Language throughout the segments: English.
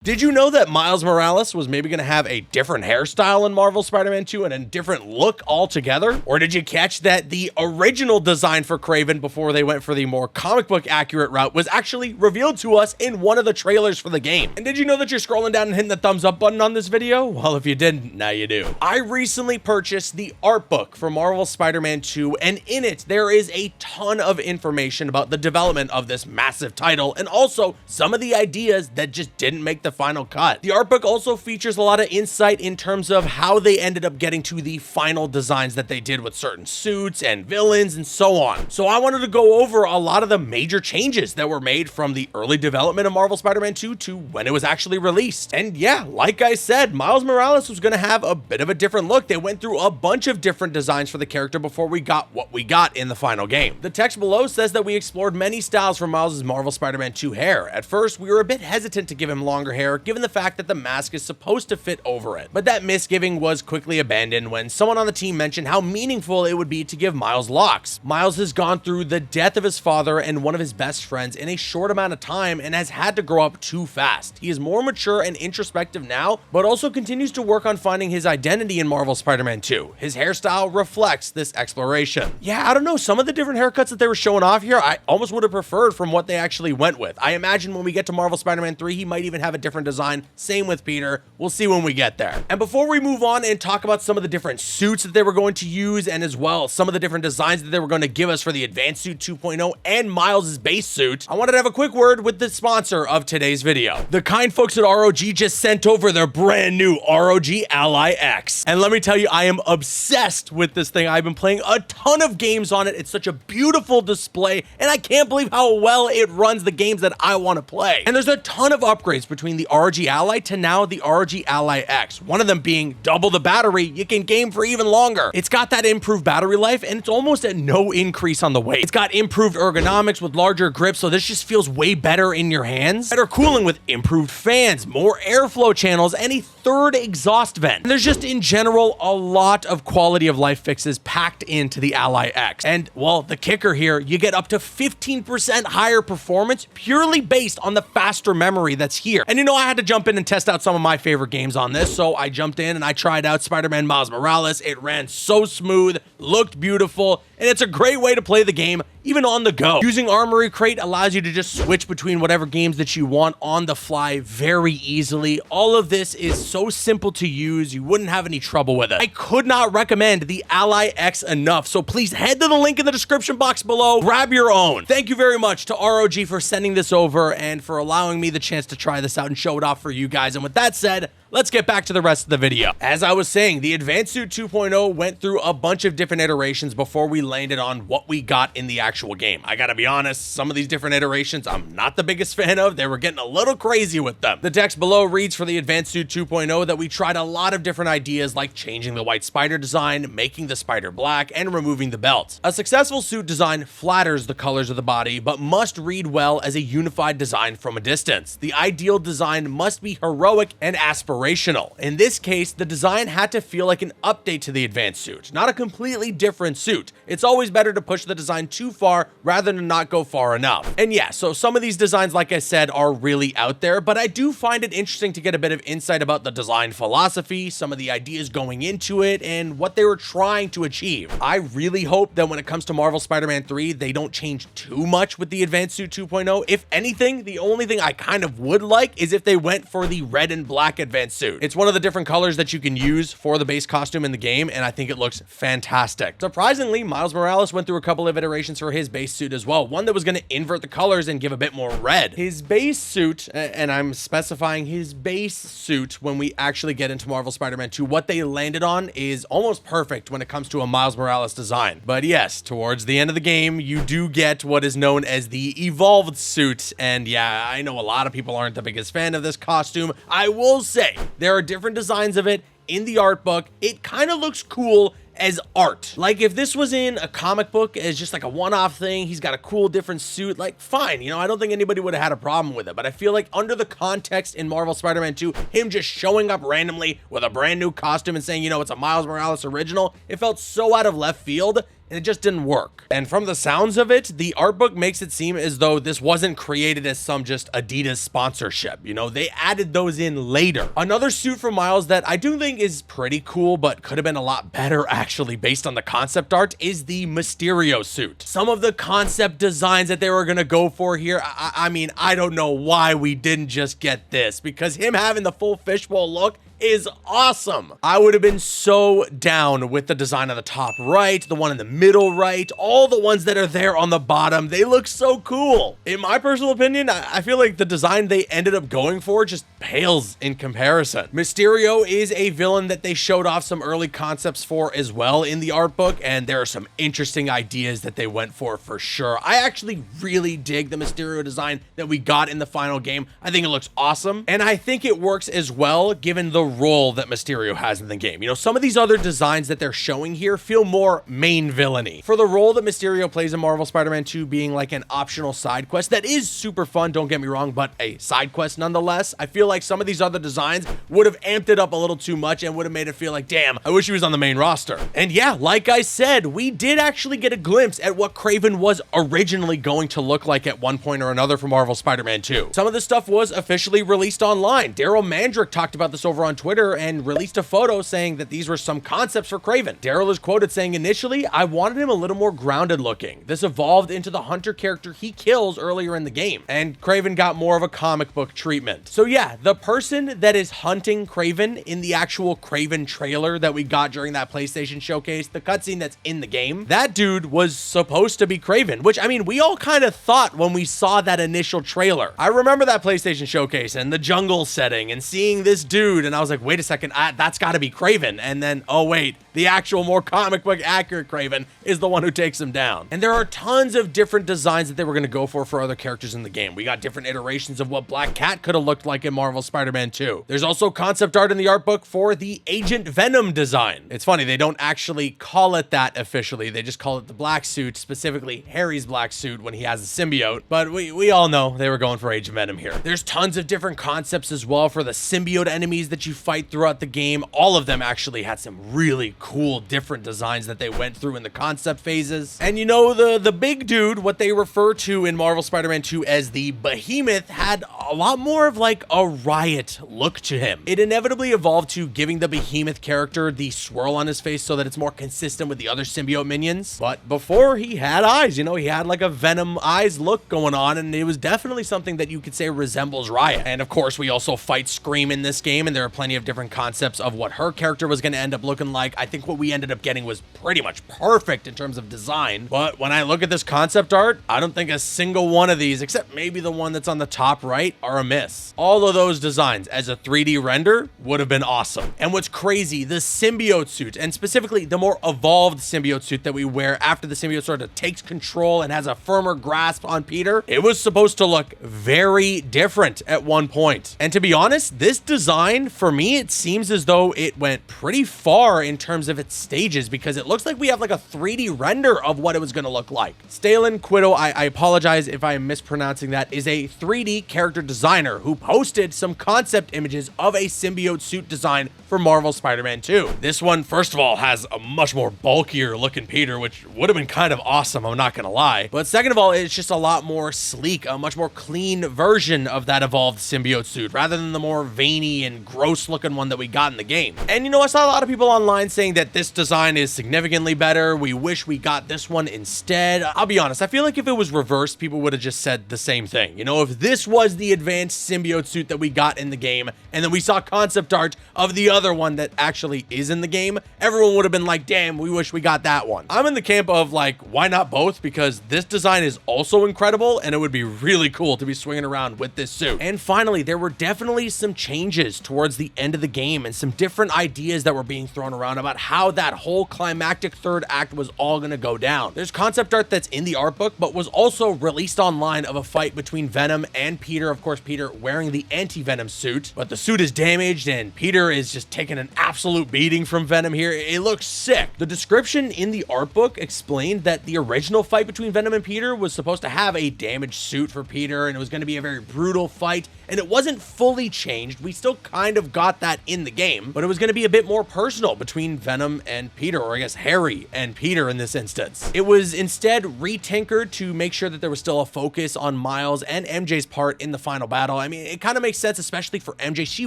Did you know that Miles Morales was maybe going to have a different hairstyle in Marvel Spider-Man 2 and a different look altogether? Or did you catch that the original design for Kraven before they went for the more comic book accurate route was actually revealed to us in one of the trailers for the game? And did you know that you're scrolling down and hitting the thumbs up button on this video? Well, if you didn't, now you do. I recently purchased the art book for Marvel Spider-Man 2, and in it, there is a ton of information about the development of this massive title, and also some of the ideas that just didn't make the final cut. The art book also features a lot of insight in terms of how they ended up getting to the final designs that they did with certain suits and villains and so on. So I wanted to go over a lot of the major changes that were made from the early development of Marvel Spider-Man 2 to when it was actually released. And yeah, like I said, Miles Morales was going to have a bit of a different look. They went through a bunch of different designs for the character before we got what we got in the final game. The text below says that we explored many styles for Miles' Marvel Spider-Man 2 hair. At first, we were a bit hesitant to give him longer hair, given the fact that the mask is supposed to fit over it. But that misgiving was quickly abandoned when someone on the team mentioned how meaningful it would be to give Miles locks. Miles has gone through the death of his father and one of his best friends in a short amount of time and has had to grow up too fast. He is more mature and introspective now, but also continues to work on finding his identity in Marvel Spider-Man 2. His hairstyle reflects this exploration. Yeah, I don't know, some of the different haircuts that they were showing off here, I almost would have preferred from what they actually went with. I imagine when we get to Marvel Spider-Man 3, he might even have a different design. Same with Peter. We'll see when we get there. And before we move on and talk about some of the different suits that they were going to use, and as well some of the different designs that they were going to give us for the Advanced Suit 2.0 and Miles' base suit, I wanted to have a quick word with the sponsor of today's video. The kind folks at ROG just sent over their brand new ROG Ally X. And let me tell you, I am obsessed with this thing. I've been playing a ton of games on it. It's such a beautiful display, and I can't believe how well it runs the games that I want to play. And there's a ton of upgrades between the ROG Ally to now the ROG Ally X. One of them being double the battery. You can game for even longer. It's got that improved battery life, and it's almost at no increase on the weight. It's got improved ergonomics with larger grips, so this just feels way better in your hands. Better cooling with improved fans, more airflow channels, and a third exhaust vent. And there's just in general a lot of quality of life fixes packed into the Ally X. And well, the kicker here, you get up to 15% higher performance purely based on the faster memory that's here. And you know, I had to jump in and test out some of my favorite games on this, so I jumped in and I tried out Spider-Man Miles Morales. It ran so smooth, looked beautiful, and it's a great way to play the game even on the go. Using Armory Crate allows you to just switch between whatever games that you want on the fly very easily. All of this is so simple to use, you wouldn't have any trouble with it. I could not recommend the Ally X enough, so please head to the link in the description box below, grab your own. Thank you very much to ROG for sending this over and for allowing me the chance to try this out and show it off for you guys. And with that said, let's get back to the rest of the video. As I was saying, the Advanced Suit 2.0 went through a bunch of different iterations before we landed on what we got in the actual game. I gotta be honest, some of these different iterations I'm not the biggest fan of. They were getting a little crazy with them. The text below reads for the Advanced Suit 2.0 that we tried a lot of different ideas like changing the white spider design, making the spider black, and removing the belt. A successful suit design flatters the colors of the body, but must read well as a unified design from a distance. The ideal design must be heroic and aspirational. In this case, the design had to feel like an update to the Advanced Suit, not a completely different suit. It's always better to push the design too far rather than not go far enough. And yeah, so some of these designs, like I said, are really out there, but I do find it interesting to get a bit of insight about the design philosophy, some of the ideas going into it, and what they were trying to achieve. I really hope that when it comes to Marvel Spider-Man 3, they don't change too much with the Advanced Suit 2.0. If anything, the only thing I kind of would like is if they went for the red and black Advanced Suit. It's one of the different colors that you can use for the base costume in the game, and I think it looks fantastic. Surprisingly, Miles Morales went through a couple of iterations for his base suit as well. One that was going to invert the colors and give a bit more red. His base suit, and I'm specifying his base suit when we actually get into Marvel Spider-Man 2, what they landed on is almost perfect when it comes to a Miles Morales design. But yes, towards the end of the game, you do get what is known as the evolved suit. And yeah, I know a lot of people aren't the biggest fan of this costume. I will say there are different designs of it in the art book. It kind of looks cool as art. Like if this was in a comic book as just like a one-off thing, he's got a cool different suit, like fine, you know, I don't think anybody would have had a problem with it. But I feel like under the context in Marvel Spider-Man 2, him just showing up randomly with a brand new costume and saying, you know, it's a Miles Morales original, it felt so out of left field. and it just didn't work. And from the sounds of it, the art book makes it seem as though this wasn't created as some just Adidas sponsorship. You know, they added those in later. Another suit for Miles that I do think is pretty cool, but could have been a lot better actually based on the concept art, is the Mysterio suit. Some of the concept designs that they were gonna go for here, I mean, I don't know why we didn't just get this, because him having the full fishbowl look is awesome. I would have been so down with the design of the top right, the one in the middle right, all the ones that are there on the bottom. They look so cool. In my personal opinion, I feel like the design they ended up going for just pales in comparison. Mysterio is a villain that they showed off some early concepts for as well in the art book, and there are some interesting ideas that they went for sure. I actually really dig the Mysterio design that we got in the final game. I think it looks awesome, and I think it works as well given the role that Mysterio has in the game. You know, some of these other designs that they're showing here feel more main villainy. For the role that Mysterio plays in Marvel Spider-Man 2 being like an optional side quest that is super fun, don't get me wrong, but a side quest nonetheless, I feel like some of these other designs would have amped it up a little too much and would have made it feel like, damn, I wish he was on the main roster. And yeah, like I said, we did actually get a glimpse at what Kraven was originally going to look like at one point or another for Marvel Spider-Man 2. Some of this stuff was officially released online. Daryl Mandrick talked about this over on Twitter and released a photo saying that these were some concepts for Kraven. Daryl is quoted saying, initially, I wanted him a little more grounded looking. This evolved into the hunter character he kills earlier in the game, and Kraven got more of a comic book treatment. So yeah, the person that is hunting Kraven in the actual Kraven trailer that we got during that PlayStation showcase, the cutscene that's in the game, that dude was supposed to be Kraven, which I mean, we all kind of thought when we saw that initial trailer. I remember that PlayStation showcase and the jungle setting and seeing this dude, and I was like, wait a second, that's got to be Kraven. And then, oh wait, the actual more comic book accurate Kraven is the one who takes him down. And there are tons of different designs that they were going to go for other characters in the game. We got different iterations of what Black Cat could have looked like in Marvel Spider-Man 2. There's also concept art in the art book for the Agent Venom design. It's funny, they don't actually call it that officially. They just call it the black suit, specifically Harry's black suit when he has a symbiote. But we all know they were going for Agent Venom here. There's tons of different concepts as well for the symbiote enemies that you fight throughout the game. All of them actually had some really cool different designs that they went through in the concept phases. And you know, the big dude, what they refer to in Marvel Spider-Man 2 as the Behemoth, had a lot more of like a riot look to him. It inevitably evolved to giving the Behemoth character the swirl on his face so that it's more consistent with the other symbiote minions. But before, he had eyes, you know, he had like a Venom eyes look going on, and it was definitely something that you could say resembles Riot. And of course, we also fight Scream in this game, and there are plenty of different concepts of what her character was going to end up looking like. I think what we ended up getting was pretty much perfect in terms of design. But when I look at this concept art, I don't think a single one of these, except maybe the one that's on the top right, are a miss. All of those designs as a 3D render would have been awesome. And what's crazy, the symbiote suit, and specifically the more evolved symbiote suit that we wear after the symbiote sort of takes control and has a firmer grasp on Peter, it was supposed to look very different at one point. And to be honest, this design, for me, it seems as though it went pretty far in terms of its stages, because it looks like we have like a 3D render of what it was going to look like. Stalin Quiddo, I apologize if I'm mispronouncing that, is a 3D character designer who posted some concept images of a symbiote suit design for Marvel Spider-Man 2. This one, first of all, has a much more bulkier looking Peter, which would have been kind of awesome, I'm not gonna lie. But second of all, it's just a lot more sleek, a much more clean version of that evolved symbiote suit, rather than the more veiny and gross looking one that we got in the game. And you know, I saw a lot of people online saying that this design is significantly better. We wish we got this one instead. I'll be honest, I feel like if it was reversed, people would have just said the same thing. You know, if this was the advanced symbiote suit that we got in the game, and then we saw concept art of the other one that actually is in the game, everyone would have been like, damn, we wish we got that one. I'm in the camp of like, why not both? Because this design is also incredible, and it would be really cool to be swinging around with this suit. And finally, there were definitely some changes towards the end of the game and some different ideas that were being thrown around about how that whole climactic third act was all gonna go down. There's concept art that's in the art book, but was also released online of a fight between Venom and Peter. Of course, Peter wearing the anti-Venom suit, but the suit is damaged and Peter is just taking an absolute beating from Venom here. It looks sick. The description in the art book explained that the original fight between Venom and Peter was supposed to have a damaged suit for Peter, and it was going to be a very brutal fight, and it wasn't fully changed. We still kind of got that in the game, but it was going to be a bit more personal between Venom and Peter, or I guess Harry and Peter in this instance. It was instead re-tinkered to make sure that there was still a focus on Miles and MJ's part in the final battle. I mean, it kind of makes sense, especially for MJ. She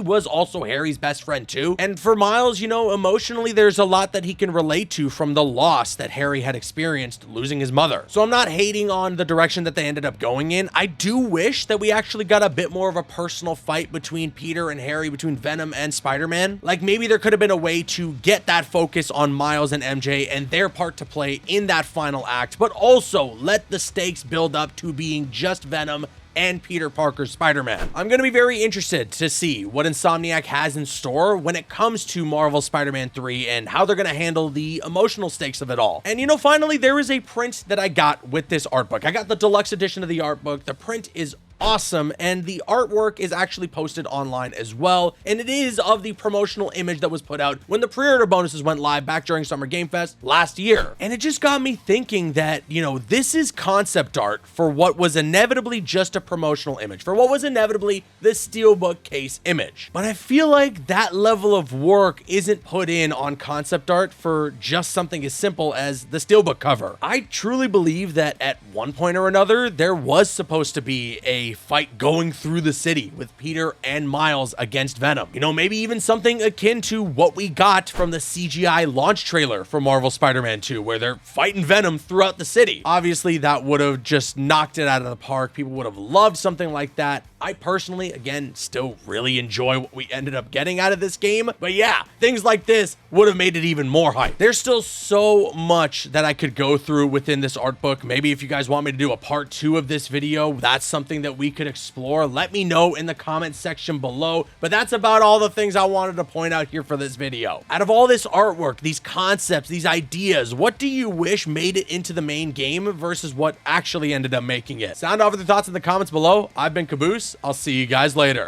was also Harry's best friend too. And for Miles, you know, emotionally, there's a lot that he can relate to from the loss that Harry had experienced losing his mother. So I'm not hating on the direction that they ended up going in. I do wish that we actually got a bit more of a personal fight between Peter and Harry, between Venom and Spider-Man. Like maybe there could have been a way to get that focus on Miles and MJ and their part to play in that final act, but also let the stakes build up to being just Venom and Peter Parker's Spider-Man. I'm going to be very interested to see what Insomniac has in store when it comes to Marvel Spider-Man 3 and how they're going to handle the emotional stakes of it all. And you know, finally, there is a print that I got with this art book. I got the deluxe edition of the art book. The print is awesome, and the artwork is actually posted online as well, and it is of the promotional image that was put out when the pre-order bonuses went live back during Summer Game Fest last year. And it just got me thinking that, you know, this is concept art for what was inevitably just a promotional image, for what was inevitably the Steelbook case image. But I feel like that level of work isn't put in on concept art for just something as simple as the Steelbook cover. I truly believe that at one point or another, there was supposed to be a fight going through the city with Peter and Miles against Venom. You know, maybe even something akin to what we got from the CGI launch trailer for Marvel Spider-Man 2, where they're fighting Venom throughout the city. Obviously, that would have just knocked it out of the park. People would have loved something like that. I personally, again, still really enjoy what we ended up getting out of this game. But yeah, things like this would have made it even more hype. There's still so much that I could go through within this art book. Maybe if you guys want me to do a part 2 of this video, that's something that we could explore. Let me know in the comment section below. But that's about all the things I wanted to point out here for this video. Out of all this artwork, these concepts, these ideas, what do you wish made it into the main game versus what actually ended up making it? Sound off your thoughts in the comments below. I've been Caboose. I'll see you guys later.